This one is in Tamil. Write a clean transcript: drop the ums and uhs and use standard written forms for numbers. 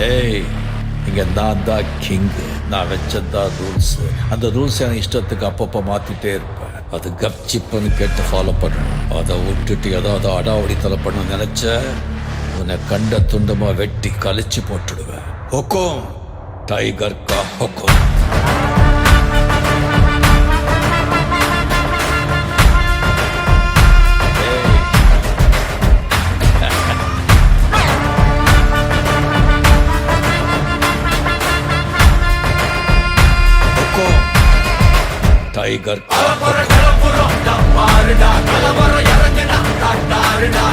ஏய், இங்க நான் தான் கிங்கு. நான் வச்சதான் ரூல்ஸ். அந்த ரூல்ஸ் என் இஷ்டத்துக்கு அப்பப்போ மாத்திட்டே இருப்பேன். அது கப்சிப்புன்னு கேட்டு ஃபாலோ பண்ணணும். அதை விட்டுட்டு ஏதாவது அடாவடித்தலை பண்ண நினைச்ச உன்னை கண்ட துண்டமா வெட்டி கழிச்சு போட்டுடுவேன். ஹொக்கும், டைகர் கா ஹொக்கும். டைகர் கலவர இறங்குனா காட்டாருடா